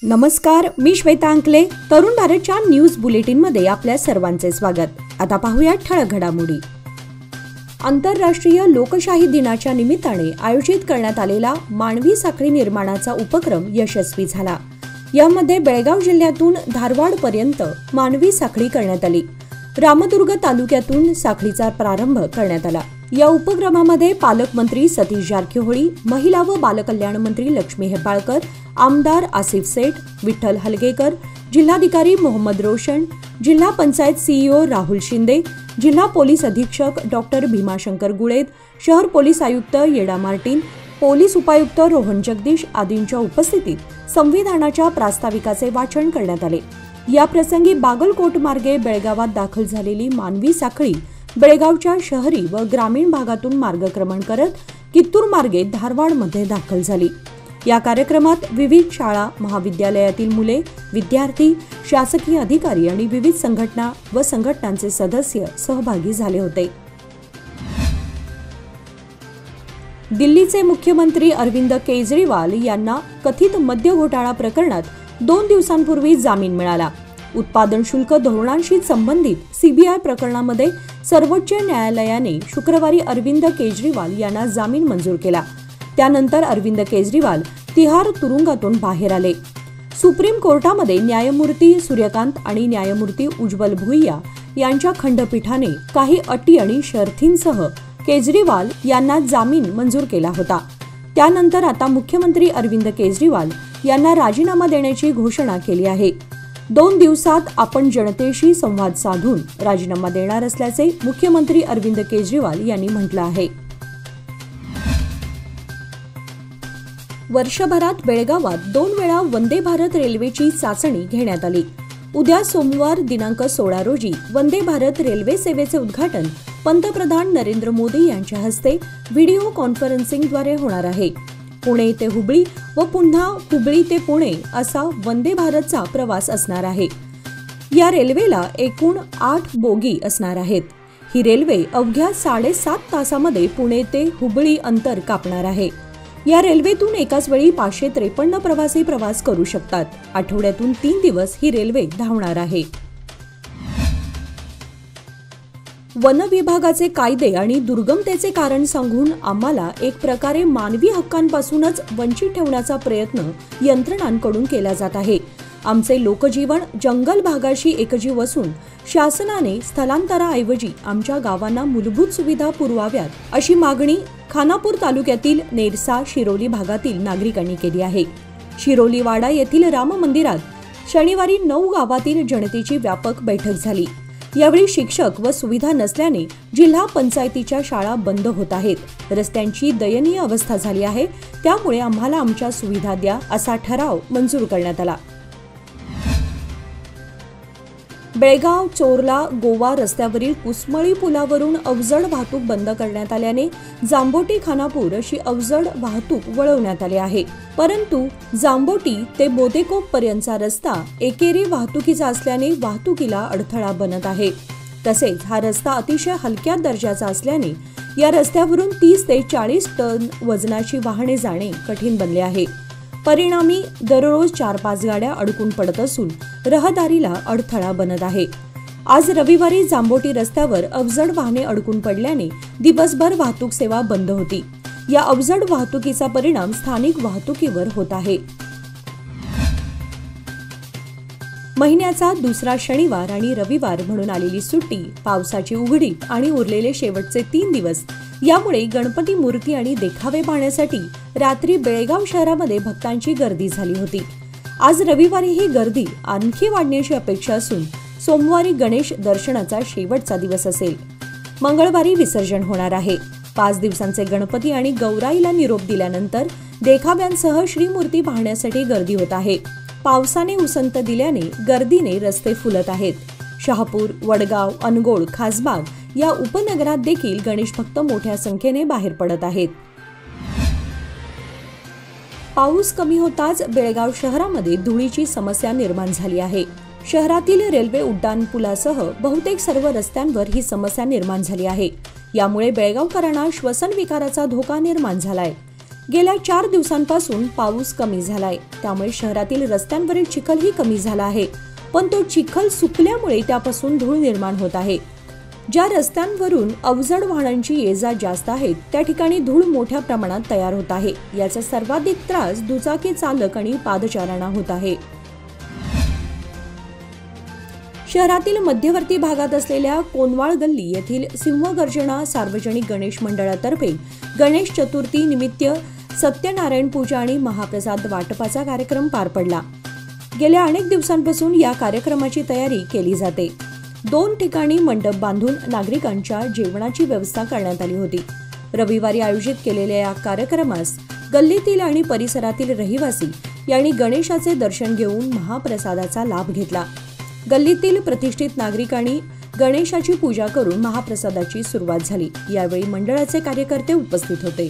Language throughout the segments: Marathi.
नमस्कार, मी श्वेता अंकले. तरुण भारतच्या न्यूज बुलेटिन मध्ये आपल्या सर्वांचे स्वागत. आता पाहूया ठळक घडामोडी. आंतरराष्ट्रीय लोकशाही दिनाच्या निमित्ताने आयोजित करण्यात आलेला मानवी साखळी निर्माणाचा उपक्रम यशस्वी झाला. यामध्ये बेळगाव जिल्ह्यातून धारवाड पर्यंत मानवी साखळी करण्यात आली. रामदुर्ग तालुक्यातून साखळीचा प्रारंभ करण्यात आला. या उपक्रमामध्ये पालकमंत्री सतीश जारकीहोळी, महिला व बालकल्याण मंत्री लक्ष्मी हेब्बाळकर, आमदार आसिफ सेठ, विठ्ठल हलगेकर, जिल्हाधिकारी मोहम्मद रोशन, जिल्हा पंचायत सीईओ राहुल शिंदे, जिल्हा पोलीस अधीक्षक डॉक्टर भीमाशंकर गुळेद, शहर पोलीस आयुक्त येडा मार्टिन, पोलीस उपायुक्त रोहन जगदीश आदींच्या उपस्थितीत संविधानाच्या प्रास्ताविकाचे वाचन करण्यात आले. या प्रसंगी बागलकोट मार्गे बेळगावात दाखल झालेली मानवी साखळी बेळगावच्या शहरी व ग्रामीण भागातून मार्गक्रमण करत कित्तूर मार्गे धारवाडमध्ये दाखल झाली. या कार्यक्रमात विविध शाळा महाविद्यालयातील मुले, विद्यार्थी, शासकीय अधिकारी आणि विविध संघटना व संघटनांचे सदस्य सहभागी झाले होते. दिल्लीचे मुख्यमंत्री अरविंद केजरीवाल यांना कथित मद्य घोटाळा प्रकरणात 2 दिवसांपूर्वी जामीन मिळाला. उत्पादन शुल्क धोरणांशी संबंधित सीबीआय प्रकरणामध्ये सर्वोच्च न्यायालयाने शुक्रवारी अरविंद केजरीवाल यांना जामीन मंजूर केला. त्यानंतर अरविंद केजरीवाल तिहार तुरुंगातून बाहेर आले. सुप्रीम कोर्टामध्ये न्यायमूर्ती सूर्यकांत आणि न्यायमूर्ती उज्ज्वल भुईया यांच्या खंडपीठाने काही अटी आणि शर्थींसह केजरीवाल यांना जामीन मंजूर केला होता. त्यानंतर आता मुख्यमंत्री अरविंद केजरीवाल यांना राजीनामा देण्याची घोषणा केली आहे. 2 दिवसात आपण जनतेशी संवाद साधून राजीनामा देणार असल्याचे मुख्यमंत्री अरविंद केजरीवाल यांनी म्हटलं आहे. वर्षभरात बेळगावात 2 वेळा वंदे भारत रेल्वेची चाचणी घेण्यात आली. उद्या सोमवार दिनांक 16 रोजी वंदे भारत रेल्वे सेवेचे उद्घाटन पंतप्रधान नरेंद्र मोदी यांच्या हस्ते व्हिडिओ कॉन्फरन्सिंगद्वारे होणार आहे. पुणे ते हुबळी व पुन्हा हुबळी ते पुणे असा वंदे भारतचा प्रवास असणार आहे. या रेल्वेला एकूण 8 बोगी असणार आहेत. ही रेल्वे अवघ्या 7.5 तासामध्ये पुणे ते हुबळी अंतर कापणार आहे. या रेल्वेतून एकाच वेळी 553 प्रवासी प्रवास करू शकतात. आठवड्यातून 3 दिवस ही रेल्वे धावणार आहे. वन विभागाचे कायदे आणि दुर्गमतेचे कारण सांगून आम्हाला एक प्रकारे मानवी हक्कांपासूनच वंचित ठेवण्याचा प्रयत्न यंत्रणांकडून केला जात आहे. आमचे लोकजीवन जंगल भागाशी एकजीव असून शासनाने स्थलांतराऐवजी आमच्या गावांना मूलभूत सुविधा पुरवाव्यात अशी मागणी खानापूर तालुक्यातील नेरसा शिरोली भागातील नागरिकांनी केली आहे. शिरोली वाडा येथील राम मंदिरात शनिवारी 9 गावातील जनतेची व्यापक बैठक झाली. यावेळी शिक्षक व सुविधा नसल्याने जिल्हा पंचायतीच्या शाळा बंद होत आहेत. रस्त्यांची दयनीय अवस्था झाली आहे. त्यामुळे आम्हाला आमच्या सुविधा द्या असा ठराव मंजूर करण्यात आला. बेळगाव चोरला गोवा रस्त्यावरील कुसमळी पुलावरून अवजड वाहतूक बंद करण्यात आल्याने जांबोटी खानापूर अशी अवजड वाहतूक वळवण्यात आली आहे. परंतु जांबोटी ते बोदेकोप पर्यंतचा रस्ता एकेरी वाहतुकीचा असल्याने वाहतुकीला अडथळा बनत आहे. तसेच हा रस्ता अतिशय हलक्या दर्जाचा असल्याने या रस्त्यावरून 30 ते 40 टन वजनाची वाहने जाणे कठीण बनले आहे. परिणामी दररोज 4-5 गाड्या अडकून पडत असून रहदारीला अडथळा बनत आहे. आज रविवारी जांबोटी रस्त्यावर अवजड वाहने अडकून पडल्याने दिवसभर वाहतूक सेवा बंद होती. या अवजड वाहतुकीचा परिणाम स्थानिक वाहतुकीवर होत आहे. महिन्याचा दुसरा शनिवार आणि रविवार म्हणून आलेली सुट्टी, पावसाची उघडीप आणि उरलेले शेवटचे 3 दिवस यामुळे गणपती मूर्ती आणि देखावे पाहण्यासाठी रात्री बेळगाव शहरामध्ये भक्तांची गर्दी झाली होती. आज रविवारी ही गर्दी आणखी वाढण्याची अपेक्षा असून सोमवारी गणेश दर्शनाचा शेवटचा दिवस असेल. मंगळवारी विसर्जन होणार आहे. 5 दिवसांचे गणपती आणि गौराईला निरोप दिल्यानंतर देखाव्यांसह श्रीमूर्ती पाहण्यासाठी गर्दी होत आहे. पावसाने उसंत दिल्याने गर्दीने रस्ते फुलत आहेत. शहापूर, वडगाव, अनगोळ, खासबाग या उपनगरात देखील गणेश भक्त मोठ्या संख्येने बाहेर पडत आहेत. पाऊस कमी होताच बेळगाव शहरामध्ये धुळीची समस्या निर्माण झाली आहे. शहरातील रेल्वे उड्डाणपुलासह बहुतेक सर्व रस्त्यांवर ही समस्या निर्माण झाली आहे. यामुळे बेळगावकरांना श्वसन विकाराचा धोका निर्माण झालाय. गेल्या 4 दिवसांपासून पाऊस कमी झालाय, त्यामुळे शहरातील रस्त्यांवरील चिखलही कमी झाला आहे. पण तो चिखल सुकल्यामुळे त्यापासून धूळ निर्माण होत आहे. ज्या रस्त्यांवरून अवजड वाहनांची ये-जा जास्त आहेत त्या ठिकाणी धूळ मोठ्या प्रमाणात तयार होत आहे. याचा सर्वाधिक त्रास दुचाकी चालक आणि पादचाऱ्यांना होत आहे. शहरातील मध्यवर्ती भागात असलेल्या कोनवाळ गल्ली येथील सिंहगर्जना सार्वजनिक गणेश मंडळातर्फे गणेश चतुर्थी निमित्त सत्यनारायण पूजा आणि महाप्रसाद वाटपाचा कार्यक्रम पार पडला. गेल्या अनेक दिवसांपासून या कार्यक्रमाची तयारी केली जाते. 2 ठिकाणी मंडप बांधून नागरिकांच्या जेवणाची व्यवस्था करण्यात आली होती. रविवारी आयोजित केलेल्या या कार्यक्रमास गल्लीतील आणि परिसरातील रहिवासी यांनी गणेशाचे दर्शन घेऊन महाप्रसादाचा लाभ घेतला. गल्लीतील प्रतिष्ठित नागरिकांनी गणेशाची पूजा करून महाप्रसादाची सुरुवात झाली. यावेळी मंडळाचे कार्यकर्ते उपस्थित होते.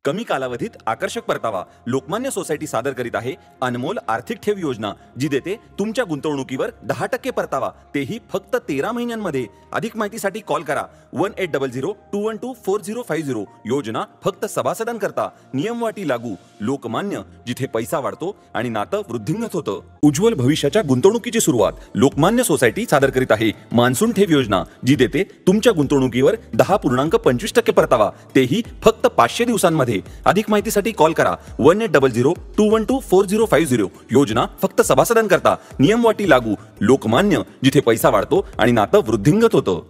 कमी कालावधीत आकर्षक परतावा लोकमान्य सोसायटी सादर करीत आहे अनमोल आर्थिक ठेव योजना, जी देते तुमच्या गुंतवणुकीवर 10% परतावा, तेही फक्त 13 महिन्यांमध्ये. अधिक माहितीसाठी कॉल करा 1800-212-4050. योजना फक्त सभासदांकरता. नियमवाटी लागू. लोकमान्य, जिथे पैसा वाढतो आणि नातं वृद्धिंगत होतं. उज्ज्वल भविष्याच्या गुंतवणुकीची सुरुवात लोकमान्य सोसायटी सादर करीत आहे मान्सून ठेव योजना, जी देते तुमच्या गुंतवणुकीवर 10.25% परतावा, तेही फक्त 500 दिवसांमध्ये. अधिक माहितीसाठी कॉल करा 1800-212-4050. योजना फक्त सभासदांकरता. नियमवाटी लागू. लोकमान्य, जिथे पैसा वाढतो आणि नातं वृद्धिंगत होतं.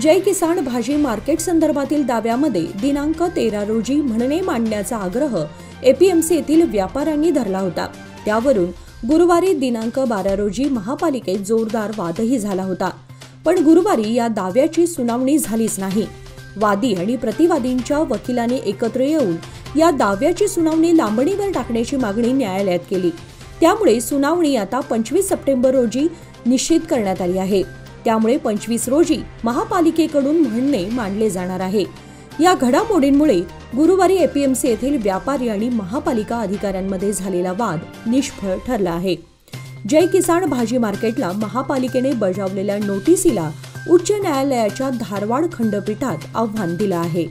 जय किसान भाजी मार्केट संदर्भातील दाव्यामध्ये दिनांक 13 रोजी म्हणणे मांडण्याचा आग्रह एपीएमसी येथील व्यापाऱ्यांनी धरला होता. त्यावरून गुरुवारी दिनांक 12 रोजी महापालिकेत जोरदार वादही झाला होता. पण गुरुवारी या दाव्याची सुनावणी झालीच नाही. वादी आणि प्रतिवादींच्या वकिलांनी एकत्र येऊन या दाव्याची सुनावणी लांबणीवर टाकण्याची मागणी न्यायालयात केली. त्यामुळे सुनावणी आता 25 सप्टेंबर रोजी निश्चित करण्यात आली आहे. त्यामुळे 25 रोजी महापालिकेकडून म्हणणे मांडले जाणार आहे. या घडामोडींमुळे गुरुवारी एपीएमसी येथील व्यापारी आणि महापालिका अधिकाऱ्यांमध्ये झालेला वाद निष्फळ ठरला आहे. जय किसान भाजी मार्केटला महापालिकेने बजावलेल्या नोटीसीला उच्च न्यायालयाच्या धारवाड खंडपीठात आव्हान दिलं आहे.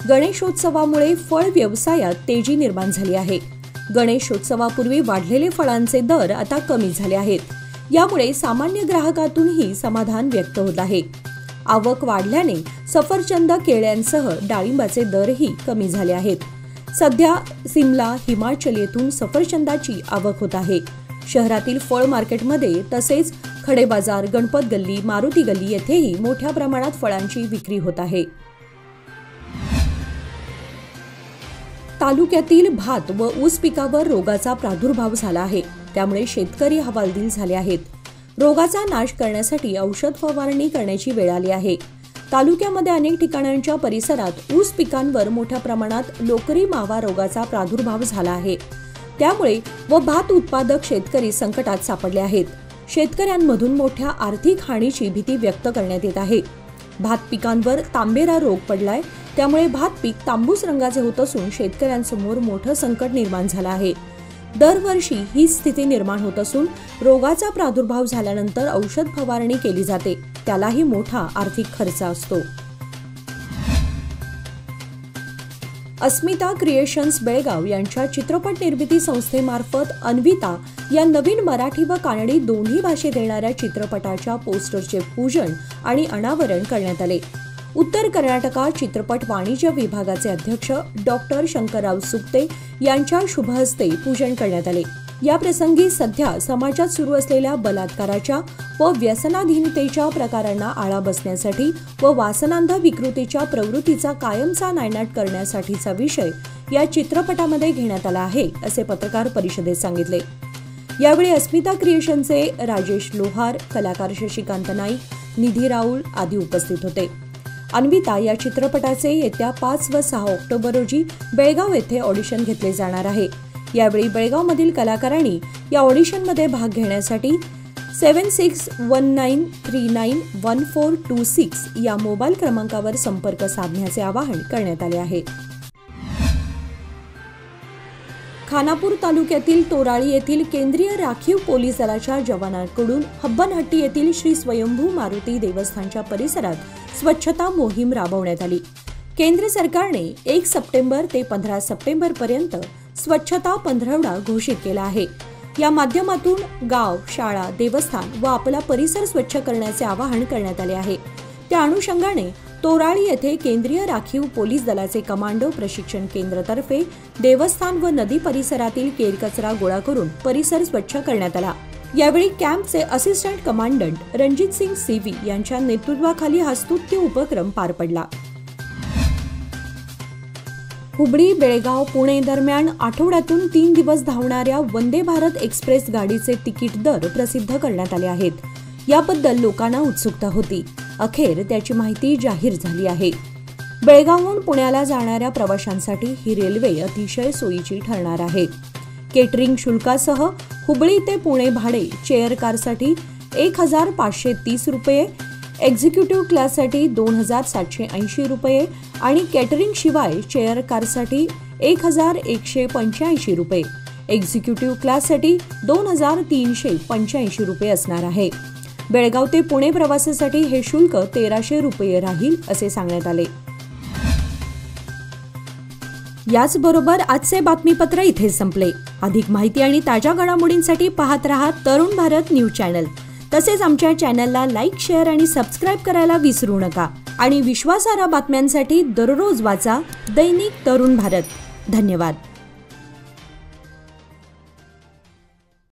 गणेशोत्सवामुळे फळ व्यवसायात तेजी निर्माण झाली आहे. गणेशोत्सवापूर्वी वाढलेले फळांचे दर आता कमी झाले आहेत. यामुळे सामान्य ग्राहकातूनही समाधान व्यक्त होत आहे. आवक वाढल्याने सफरचंद, केळ्यांसह डाळिंबाचे दरही कमी झाले आहेत. सध्या सिमला, हिमाचल येथून सफरचंदाची आवक होत आहे. शहरातील फळ मार्केटमध्ये तसेच खडेबाजार, गणपत गल्ली, मारुती गल्ली येथेही मोठ्या प्रमाणात फळांची विक्री होत आहे. तालुक्यातील भात व ऊस पिकावर रोगाचा प्रादुर्भाव झाला आहे. त्यामुळे शेतकरी हवालदिल झाले आहेत. रोगाचा नाश करण्यासाठी औषध फवारणी करण्याची वेळ आली आहे. तालुक्यामध्ये अनेक ठिकाणांच्या परिसरात ऊस पिकांवर मोठ्या प्रमाणात लोकरी मावा रोगाचा प्रादुर्भाव झाला आहे. त्यामुळे भात उत्पादक शेतकरी संकटात सापडले आहेत. शेतकऱ्यांमधून मोठ्या आर्थिक हानीची भीती व्यक्त करण्यात येत आहे. भात पिकांवर तांबेरा रोग पडलाय. त्यामुळे भात पीक तांबूस रंगाचे होत असून शेतकऱ्यांसमोर मोठं संकट निर्माण झालं आहे. दरवर्षी ही स्थिती निर्माण होत असून रोगाचा प्रादुर्भाव झाल्यानंतर औषध फवारणी केली जाते. त्यालाही मोठा आर्थिक खर्च असतो. अस्मिता क्रिएशन्स बेळगाव यांच्या चित्रपट निर्मिती संस्थेमार्फत अन्विता या नवीन मराठी व कानडी दोन्ही भाषेत येणाऱ्या चित्रपटाच्या पोस्टरचे पूजन आणि अनावरण करण्यात आले. उत्तर कर्नाटकात चित्रपट वाणिज्य विभागाचे अध्यक्ष डॉक्टर शंकरराव सुक्ते यांच्या शुभहस्ते पूजन करण्यात आले. या प्रसंगी सध्या समाजात सुरू असलेल्या बलात्काराच्या व व्यसनाधीनतेच्या प्रकारांना आळा बसण्यासाठी व वासनांध विकृतीच्या प्रवृत्तीचा कायमचा नायनाट करण्यासाठीचा विषय या चित्रपटामध्ये घेण्यात आला आहे, असे पत्रकार परिषदेत सांगितले. यावेळी अस्मिता क्रिएशनचे राजेश लोहार, कलाकार शशिकांत नाईक, निधी राऊळ आदी उपस्थित होते. अन्विता या चित्रपटाचे येत्या 5 व 6 ऑक्टोबर रोजी बेळगाव येथे ऑडिशन घेतले जाणार आहे. यावेळी बेळगावमधील कलाकारांनी या ऑडिशनमध्ये भाग घेण्यासाठी 7619391426 या मोबाईल क्रमांकावर संपर्क साधण्याचे आवाहन करण्यात आले आहे. खानापूर तालुक्यातील तोराळी येथील केंद्रीय राखीव पोलीस दलाच्या जवानांकडून हब्बनहट्टी येथील श्री स्वयंभू मारुती देवस्थानच्या परिसरात स्वच्छता मोहीम राबवण्यात आली। केंद्र सरकारने 1 सप्टेंबर ते 15 सप्टेंबर पर्यंत स्वच्छता पंधरवडा घोषित केला आहे। या माध्यमातून गाव, शाळा, देवस्थान व आपला परिसर स्वच्छ करण्याचे आवाहन करण्यात आले आहे। त्या अनुषंगाने तोराळी येथे केंद्रीय राखीव पोलीस दलाचे कमांडो प्रशिक्षण केंद्रातर्फे देवस्थान व नदी परिसरातील केरकचरा गोळा करून परिसर स्वच्छ करण्यात आला। यावेळी कॅम्पचे assistant commandant Ranjit Singh C V यांच्या नेतृत्वाखाली हा स्तुत्य उपक्रम पार पडला। हुबळी, बेळगाव, पुणे दरम्यान आठवड्यातून 3 दिवस धावणाऱ्या वंदे भारत एक्सप्रेस गाडीचे तिकीट दर प्रसिद्ध करण्यात आले आहेत। याबद्दल लोकांना उत्सुकता होती। अखेर त्याची माहिती जाहीर झाली आहे। बेळगावहून पुण्याला जाणाऱ्या प्रवाशांसाठी ही रेल्वे अतिशय सोयीची ठरणार आहे। केटरिंग शुल्कासह हुबळी ते पुणे भाडे चेअर कारसाठी 1530 रुपये, एक्झिक्युटिव्ह क्लाससाठी 2780 रुपये आणि केटरिंग शिवाय चेअर कारसाठी 1185 रुपये, एक्झिक्युटिव्ह क्लाससाठी 2385 रुपये असणार आहे। बेळगाव ते पुणे प्रवासासाठी हे शुल्क 1300 रुपये राहील असे सांगण्यात आले। याचबरोबर आजचे बातमीपत्र इथे संपले। अधिक माहिती आणि ताज्या घडामोडींसाठी पाहत रहा तरुण भारत न्यूज चॅनल। तसेच आमच्या चॅनलला लाईक, शेअर आणि सबस्क्राईब करायला विसरू नका आणि विश्वासार्ह बातम्यांसाठी दररोज वाचा दैनिक तरुण भारत। धन्यवाद।